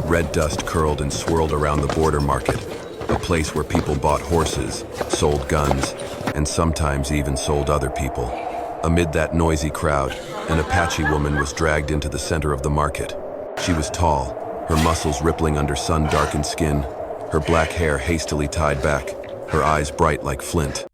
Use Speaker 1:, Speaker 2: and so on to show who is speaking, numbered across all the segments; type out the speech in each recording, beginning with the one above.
Speaker 1: Red dust curled and swirled around the border market, a place where people bought horses, sold guns, and sometimes even sold other people. Amid that noisy crowd, an Apache woman was dragged into the center of the market. She was tall, her muscles rippling under sun-darkened skin, her black hair hastily tied back, her eyes bright like flint.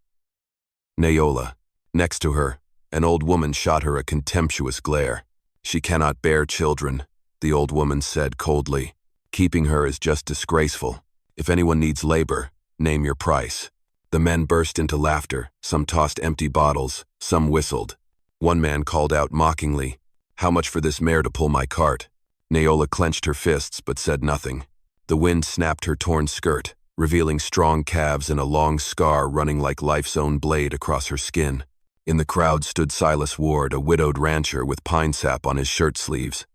Speaker 1: Neola. Next to her, an old woman shot her a contemptuous glare. "She cannot bear children," the old woman said coldly. "Keeping her is just disgraceful. If anyone needs labor, name your price." The men burst into laughter, some tossed empty bottles, some whistled. One man called out mockingly, "How much for this mare to pull my cart?" Neola clenched her fists but said nothing. The wind snapped her torn skirt, revealing strong calves and a long scar running like life's own blade across her skin. In the crowd stood Silas Ward, a widowed rancher with pine sap on his shirt sleeves.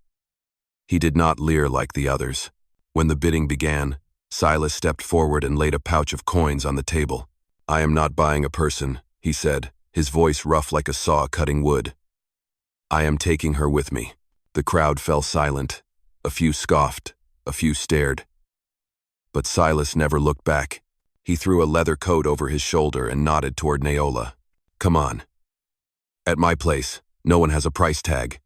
Speaker 1: He did not leer like the others. When the bidding began, Silas stepped forward and laid a pouch of coins on the table. "I am not buying a person," he said, his voice rough like a saw cutting wood. "I am taking her with me." The crowd fell silent. A few scoffed, a few stared. But Silas never looked back. He threw a leather coat over his shoulder and nodded toward Neola. "Come on." "At my place, no one has a price tag."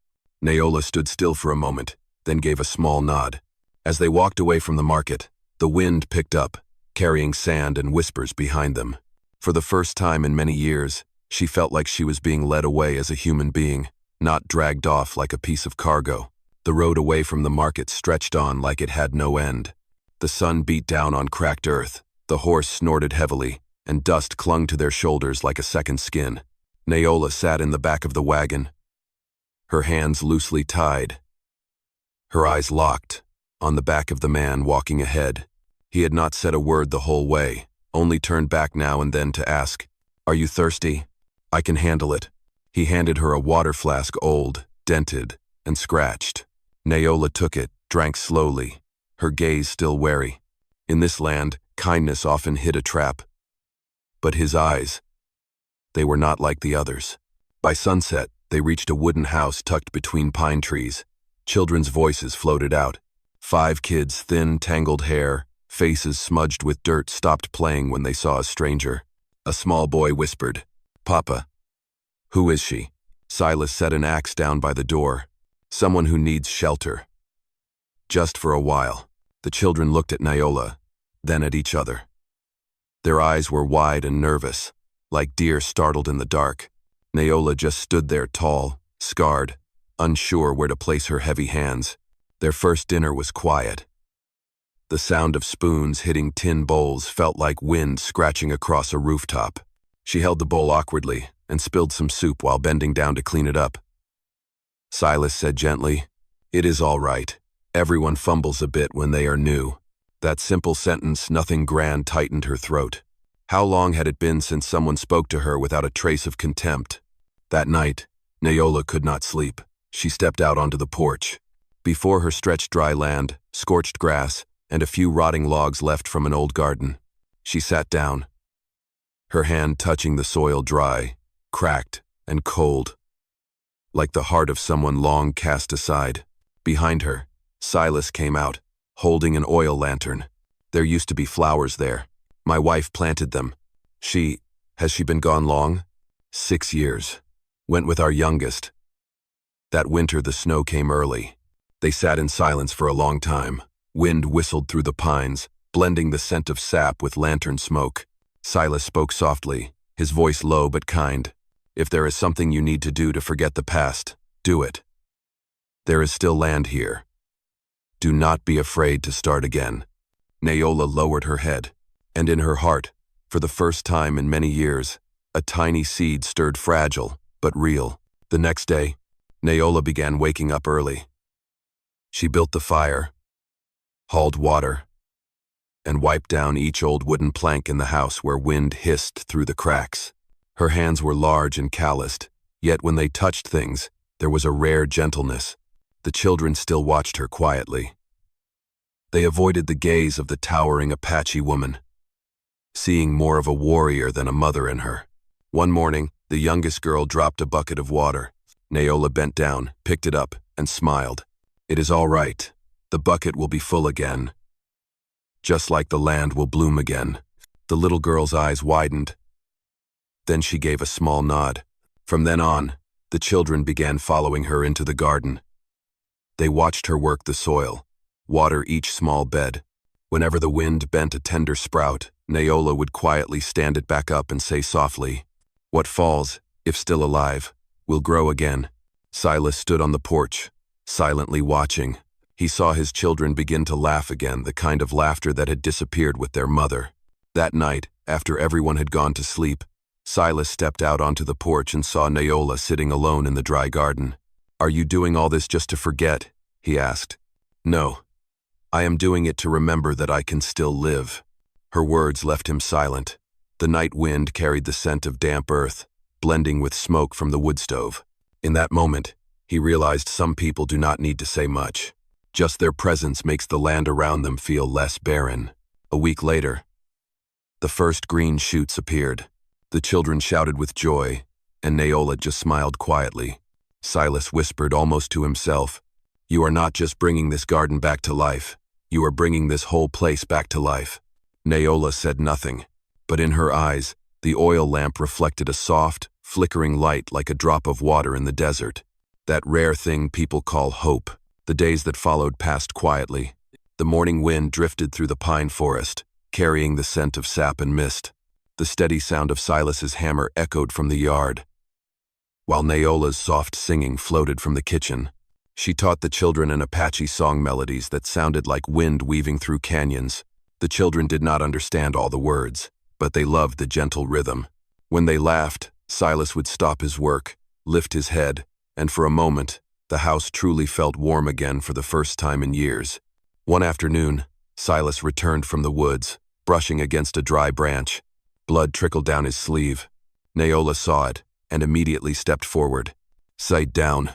Speaker 1: Neola stood still for a moment, then gave a small nod. As they walked away from the market, the wind picked up, carrying sand and whispers behind them. For the first time in many years, she felt like she was being led away as a human being, not dragged off like a piece of cargo. The road away from the market stretched on like it had no end. The sun beat down on cracked earth, the horse snorted heavily, and dust clung to their shoulders like a second skin. Neola sat in the back of the wagon, her hands loosely tied, her eyes locked on the back of the man walking ahead. He had not said a word the whole way, only turned back now and then to ask, "Are you thirsty? I can handle it." He handed her a water flask, old, dented, and scratched. Neola took it, drank slowly, her gaze still wary. In this land, kindness often hid a trap. But his eyes, they were not like the others. By sunset, they reached a wooden house tucked between pine trees. Children's voices floated out. 5 kids, thin, tangled hair, faces smudged with dirt, stopped playing when they saw a stranger. A small boy whispered, "Papa." "Who is she?" Silas set an axe down by the door. "Someone who needs shelter." Just for a while, the children looked at Neola, then at each other. Their eyes were wide and nervous, like deer startled in the dark. Neola just stood there, tall, scarred, unsure where to place her heavy hands. Their first dinner was quiet. The sound of spoons hitting tin bowls felt like wind scratching across a rooftop. She held the bowl awkwardly and spilled some soup while bending down to clean it up. Silas said gently, "It is all right. Everyone fumbles a bit when they are new." That simple sentence, nothing grand, tightened her throat. How long had it been since someone spoke to her without a trace of contempt? That night, Neola could not sleep. She stepped out onto the porch. Before her stretched dry land, scorched grass, and a few rotting logs left from an old garden. She sat down, her hand touching the soil, dry, cracked, and cold, like the heart of someone long cast aside. Behind her, Silas came out, holding an oil lantern. "There used to be flowers there. My wife planted them. Has she been gone long?" 6 years. Went with our youngest. That winter the snow came early. They sat in silence for a long time. Wind whistled through the pines, blending the scent of sap with lantern smoke. Silas spoke softly, his voice low but kind. "If there is something you need to do to forget the past, do it. There is still land here. Do not be afraid to start again." Neola lowered her head, and in her heart, for the first time in many years, a tiny seed stirred, fragile but real. The next day, Neola began waking up early. She built the fire, hauled water, and wiped down each old wooden plank in the house where wind hissed through the cracks. Her hands were large and calloused, yet when they touched things, there was a rare gentleness. The children still watched her quietly. They avoided the gaze of the towering Apache woman, seeing more of a warrior than a mother in her. One morning, the youngest girl dropped a bucket of water. Neola bent down, picked it up, and smiled. "It is all right. The bucket will be full again. Just like the land will bloom again. The little girl's eyes widened. Then she gave a small nod. From then on, the children began following her into the garden. They watched her work the soil, water each small bed. Whenever the wind bent a tender sprout, Neola would quietly stand it back up and say softly, "What falls, if still alive, will grow again." Silas stood on the porch, silently watching. He saw his children begin to laugh again, the kind of laughter that had disappeared with their mother. That night, after everyone had gone to sleep, Silas stepped out onto the porch and saw Neola sitting alone in the dry garden. "Are you doing all this just to forget?" he asked. "No. I am doing it to remember that I can still live." Her words left him silent. The night wind carried the scent of damp earth, blending with smoke from the wood stove. In that moment, he realized some people do not need to say much. Just their presence makes the land around them feel less barren. A week later, the first green shoots appeared. The children shouted with joy, and Neola just smiled quietly. Silas whispered almost to himself, "You are not just bringing this garden back to life. You are bringing this whole place back to life." Neola said nothing, but in her eyes, the oil lamp reflected a soft, flickering light like a drop of water in the desert. That rare thing people call hope. The days that followed passed quietly. The morning wind drifted through the pine forest, carrying the scent of sap and mist. The steady sound of Silas's hammer echoed from the yard, while Neola's soft singing floated from the kitchen. She taught the children an Apache song melodies that sounded like wind weaving through canyons. The children did not understand all the words, but they loved the gentle rhythm. When they laughed, Silas would stop his work, lift his head, and for a moment, the house truly felt warm again for the first time in years. One afternoon, Silas returned from the woods, brushing against a dry branch. Blood trickled down his sleeve. Neola saw it and immediately stepped forward. "Sit down.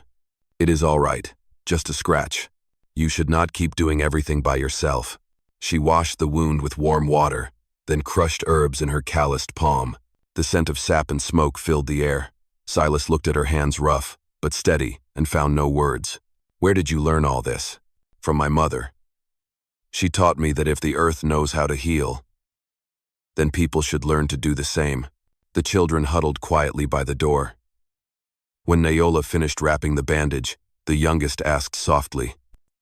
Speaker 1: It is all right. Just a scratch. You should not keep doing everything by yourself." She washed the wound with warm water, then crushed herbs in her calloused palm. The scent of sap and smoke filled the air. Silas looked at her hands, rough but steady, and found no words. "Where did you learn all this?" "From my mother. She taught me that if the earth knows how to heal, then people should learn to do the same." The children huddled quietly by the door. When Neola finished wrapping the bandage, the youngest asked softly,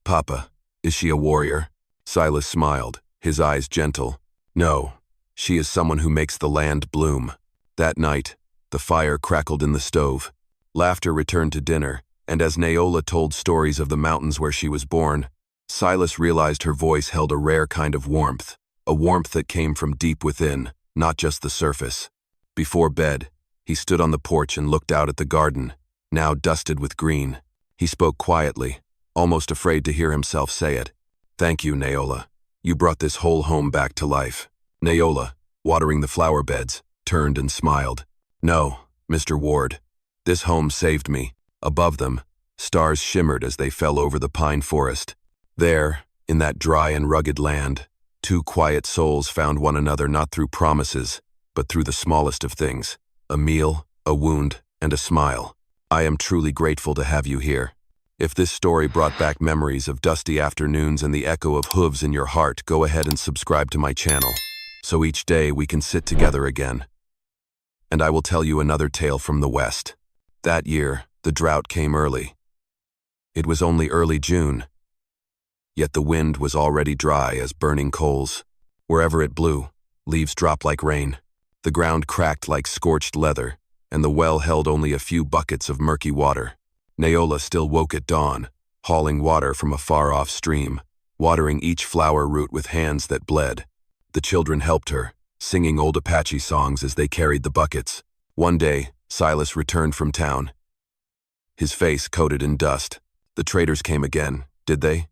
Speaker 1: "Papa, is she a warrior?" Silas smiled, his eyes gentle. "No, she is someone who makes the land bloom." That night, the fire crackled in the stove. Laughter returned to dinner, and as Neola told stories of the mountains where she was born, Silas realized her voice held a rare kind of warmth, a warmth that came from deep within, not just the surface. Before bed, he stood on the porch and looked out at the garden, now dusted with green. He spoke quietly, almost afraid to hear himself say it. "Thank you, Neola. You brought this whole home back to life." Neola, watering the flower beds, turned and smiled. "No, Mr. Ward. This home saved me." Above them, stars shimmered as they fell over the pine forest. There, in that dry and rugged land, two quiet souls found one another not through promises, but through the smallest of things: a meal, a wound, and a smile. I am truly grateful to have you here. If this story brought back memories of dusty afternoons and the echo of hooves in your heart, go ahead and subscribe to my channel, so each day we can sit together again. And I will tell you another tale from the West. That year, the drought came early. It was only early June, yet the wind was already dry as burning coals. Wherever it blew, leaves dropped like rain. The ground cracked like scorched leather, and the well held only a few buckets of murky water. Neola still woke at dawn, hauling water from a far-off stream, watering each flower root with hands that bled. The children helped her, singing old Apache songs as they carried the buckets. One day, Silas returned from town, his face coated in dust. "The traders came again, did they?"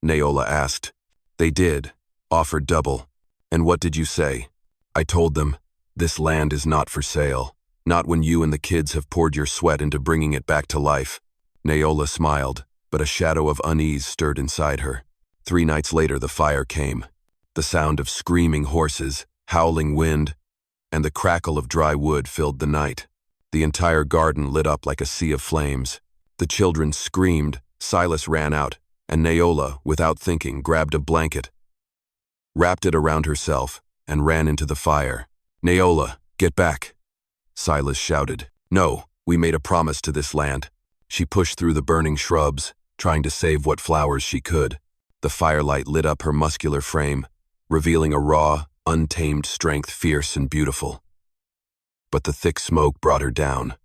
Speaker 1: Neola asked. "They did, offered double." "And what did you say?" "I told them, this land is not for sale. Not when you and the kids have poured your sweat into bringing it back to life." Neola smiled, but a shadow of unease stirred inside her. 3 nights later, the fire came. The sound of screaming horses, howling wind, and the crackle of dry wood filled the night. The entire garden lit up like a sea of flames. The children screamed, Silas ran out, and Neola, without thinking, grabbed a blanket, wrapped it around herself, and ran into the fire. "Neola, get back!" Silas shouted. "No, we made a promise to this land." She pushed through the burning shrubs, trying to save what flowers she could. The firelight lit up her muscular frame, revealing a raw, untamed strength, fierce and beautiful. But the thick smoke brought her down.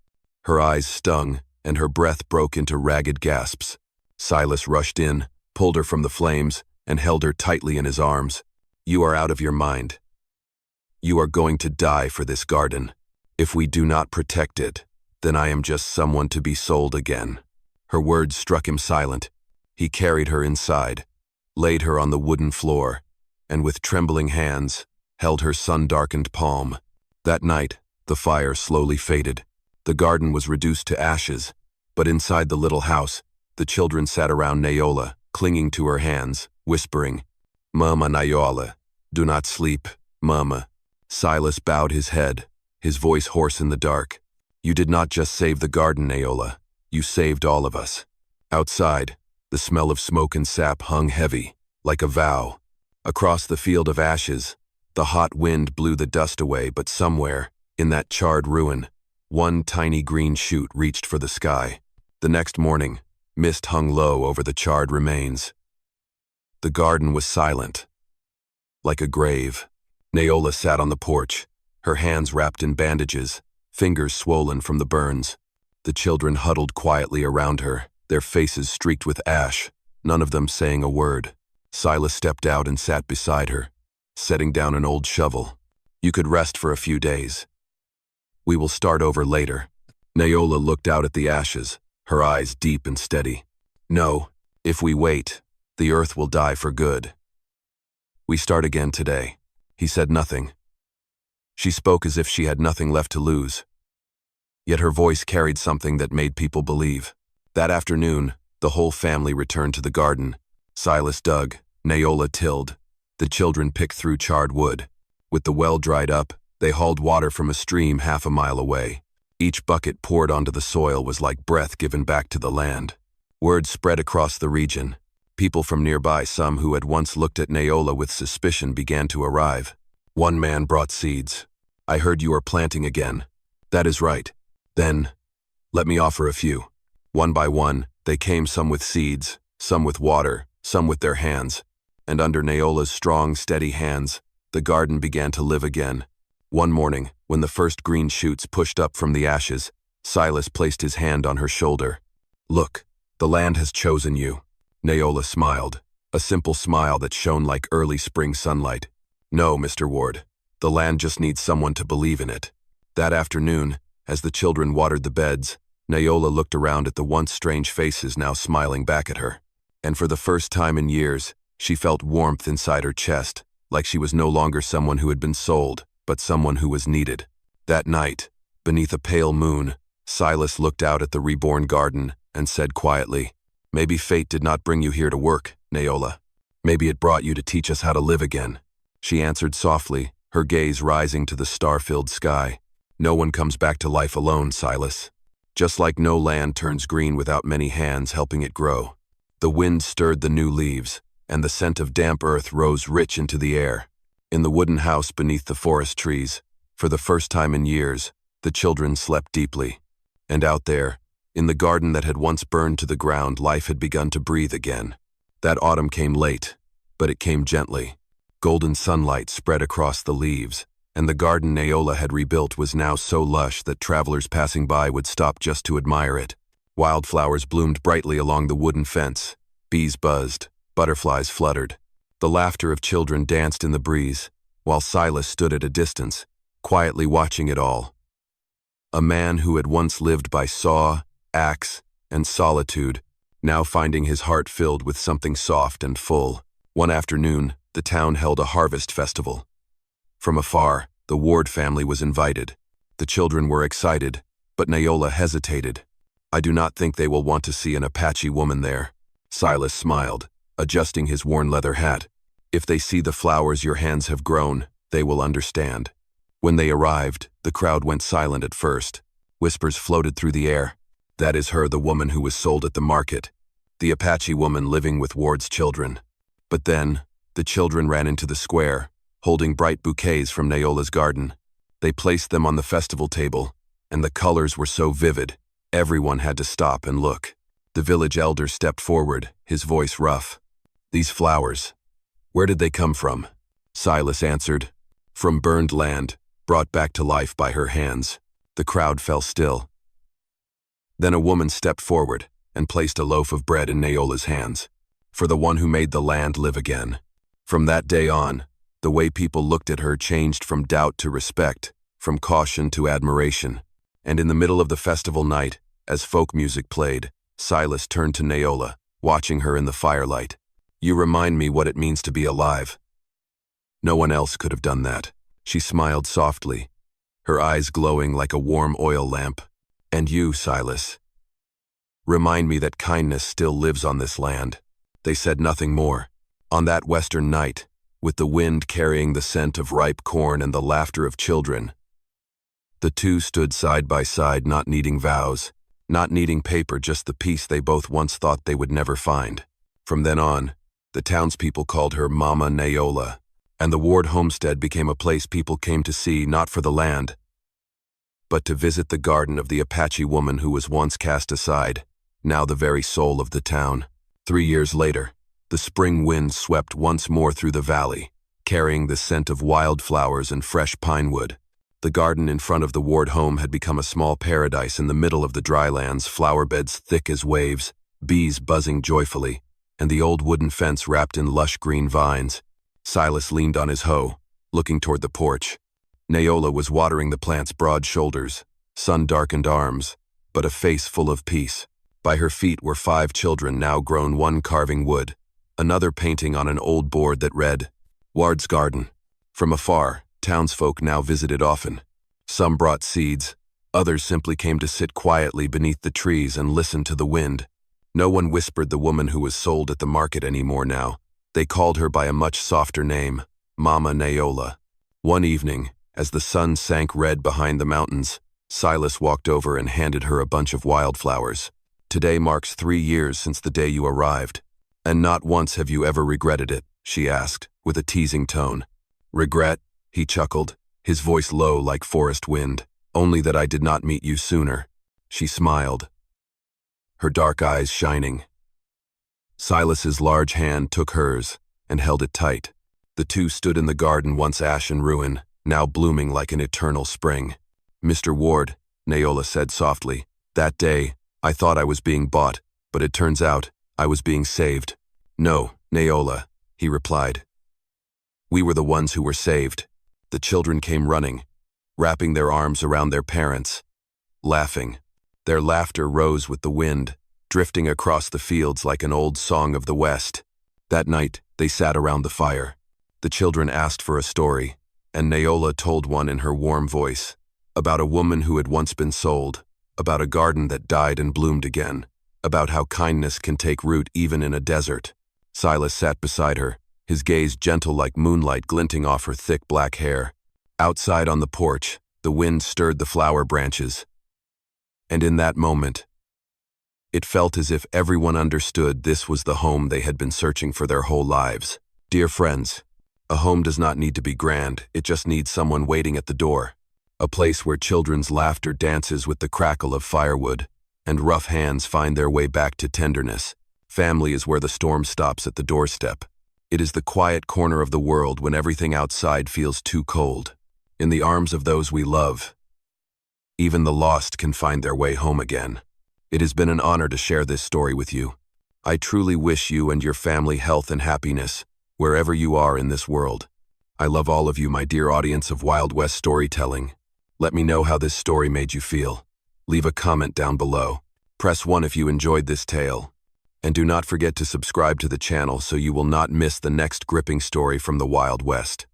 Speaker 1: Her eyes stung, and her breath broke into ragged gasps. Silas rushed in, pulled her from the flames, and held her tightly in his arms. "You are out of your mind. You are going to die for this garden. If we do not protect it, then I am just someone to be sold again." Her words struck him silent. He carried her inside, laid her on the wooden floor, and with trembling hands, held her sun-darkened palm. That night, the fire slowly faded. The garden was reduced to ashes, but inside the little house, the children sat around Neola, clinging to her hands, whispering, "Mama Neola, do not sleep, Mama." Silas bowed his head, his voice hoarse in the dark. "You did not just save the garden, Neola. You saved all of us." Outside, the smell of smoke and sap hung heavy, like a vow. Across the field of ashes, the hot wind blew the dust away, but somewhere, in that charred ruin, one tiny green shoot reached for the sky. The next morning, mist hung low over the charred remains. The garden was silent, like a grave. Neola sat on the porch, her hands wrapped in bandages, fingers swollen from the burns. The children huddled quietly around her, their faces streaked with ash, none of them saying a word. Silas stepped out and sat beside her, setting down an old shovel. "You could rest for a few days. We will start over later." Neola looked out at the ashes, her eyes deep and steady. "No, if we wait, the earth will die for good. We start again today." He said nothing. She spoke as if she had nothing left to lose. Yet her voice carried something that made people believe. That afternoon, the whole family returned to the garden. Silas dug, Neola tilled. The children picked through charred wood. With the well dried up, they hauled water from a stream half a mile away. Each bucket poured onto the soil was like breath given back to the land. Word spread across the region. People from nearby, some who had once looked at Neola with suspicion, began to arrive. One man brought seeds. "I heard you are planting again." "That is right." "Then, let me offer a few." One by one, they came, some with seeds, some with water, some with their hands. And under Neola's strong, steady hands, the garden began to live again. One morning, when the first green shoots pushed up from the ashes, Silas placed his hand on her shoulder. "Look, the land has chosen you." Neola smiled, a simple smile that shone like early spring sunlight. "No, Mr. Ward, the land just needs someone to believe in it." That afternoon, as the children watered the beds, Neola looked around at the once strange faces now smiling back at her. And for the first time in years, she felt warmth inside her chest, like she was no longer someone who had been sold, but someone who was needed. That night, beneath a pale moon, Silas looked out at the reborn garden and said quietly, "Maybe fate did not bring you here to work, Neola. Maybe it brought you to teach us how to live again." She answered softly, her gaze rising to the star-filled sky. "No one comes back to life alone, Silas. Just like no land turns green without many hands helping it grow." The wind stirred the new leaves, and the scent of damp earth rose rich into the air. In the wooden house beneath the forest trees, for the first time in years, the children slept deeply. And out there, in the garden that had once burned to the ground, life had begun to breathe again. That autumn came late, but it came gently. Golden sunlight spread across the leaves, and the garden Neola had rebuilt was now so lush that travelers passing by would stop just to admire it. Wildflowers bloomed brightly along the wooden fence. Bees buzzed, butterflies fluttered. The laughter of children danced in the breeze, while Silas stood at a distance, quietly watching it all. A man who had once lived by saw, axe, and solitude, now finding his heart filled with something soft and full. One afternoon, the town held a harvest festival. From afar, the Ward family was invited. The children were excited, but Neola hesitated. "I do not think they will want to see an Apache woman there." Silas smiled, adjusting his worn leather hat. "If they see the flowers your hands have grown, they will understand." When they arrived, the crowd went silent at first. Whispers floated through the air. "That is her, the woman who was sold at the market." the Apache woman living with Ward's children. But then, the children ran into the square, holding bright bouquets from Neola's garden. They placed them on the festival table, and the colors were so vivid, everyone had to stop and look. The village elder stepped forward, his voice rough. "These flowers, where did they come from?" Silas answered, "From burned land, brought back to life by her hands." The crowd fell still. Then a woman stepped forward and placed a loaf of bread in Neola's hands. "For the one who made the land live again." From that day on, the way people looked at her changed from doubt to respect, from caution to admiration. And in the middle of the festival night, as folk music played, Silas turned to Neola, watching her in the firelight. "You remind me what it means to be alive." No one else could have done that. She smiled softly, her eyes glowing like a warm oil lamp. "And you, Silas, remind me that kindness still lives on this land." They said nothing more. On that western night, with the wind carrying the scent of ripe corn and the laughter of children, the two stood side by side, not needing vows, not needing paper, just the peace they both once thought they would never find. From then on, the townspeople called her Mama Neola, and the Ward homestead became a place people came to see not for the land, but to visit the garden of the Apache woman who was once cast aside, now the very soul of the town. 3 years later, the spring wind swept once more through the valley, carrying the scent of wildflowers and fresh pine wood. The garden in front of the Ward home had become a small paradise in the middle of the drylands, flower beds thick as waves, bees buzzing joyfully, and the old wooden fence wrapped in lush green vines. Silas leaned on his hoe, looking toward the porch. Neola was watering the plant's broad shoulders, sun-darkened arms, but a face full of peace. By her feet were 5 children now grown, one carving wood, another painting on an old board that read, "Ward's Garden." From afar, townsfolk now visited often. Some brought seeds, others simply came to sit quietly beneath the trees and listen to the wind. No one whispered the woman who was sold at the market anymore now. They called her by a much softer name, Mama Neola. One evening, as the sun sank red behind the mountains, Silas walked over and handed her a bunch of wildflowers. "Today marks 3 years since the day you arrived, and not once have you ever regretted it," she asked, with a teasing tone. "Regret?" he chuckled, his voice low like forest wind. "Only that I did not meet you sooner." She smiled, her dark eyes shining. Silas's large hand took hers and held it tight. The two stood in the garden once ash and ruin, now blooming like an eternal spring. "Mr. Ward," Neola said softly, "that day, I thought I was being bought, but it turns out I was being saved." "No, Neola," he replied. "We were the ones who were saved." The children came running, wrapping their arms around their parents, laughing. Their laughter rose with the wind, drifting across the fields like an old song of the West. That night, they sat around the fire. The children asked for a story, and Neola told one in her warm voice, about a woman who had once been sold, about a garden that died and bloomed again, about how kindness can take root even in a desert. Silas sat beside her, his gaze gentle like moonlight glinting off her thick black hair. Outside on the porch, the wind stirred the flower branches, and in that moment, it felt as if everyone understood this was the home they had been searching for their whole lives. Dear friends, a home does not need to be grand, it just needs someone waiting at the door. A place where children's laughter dances with the crackle of firewood, and rough hands find their way back to tenderness. Family is where the storm stops at the doorstep. It is the quiet corner of the world when everything outside feels too cold. In the arms of those we love, even the lost can find their way home again. It has been an honor to share this story with you. I truly wish you and your family health and happiness, wherever you are in this world. I love all of you, my dear audience of Wild West storytelling. Let me know how this story made you feel. Leave a comment down below. Press 1 if you enjoyed this tale. And do not forget to subscribe to the channel so you will not miss the next gripping story from the Wild West.